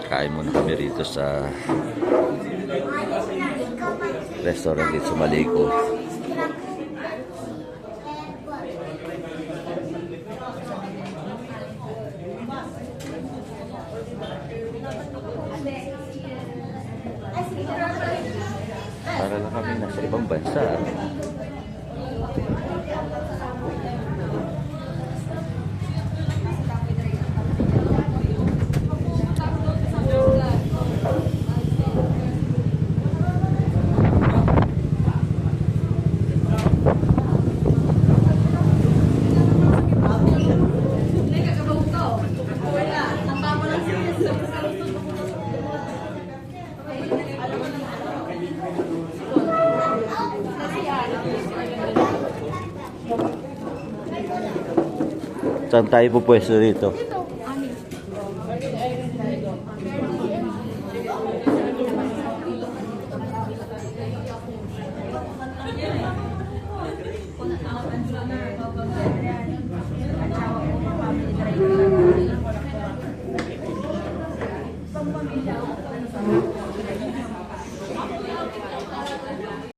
Kain muna kami rito sa restaurant dito sa Maliko. Para lang kami nasa ibang bansa. Saan tayo pupwesto dito?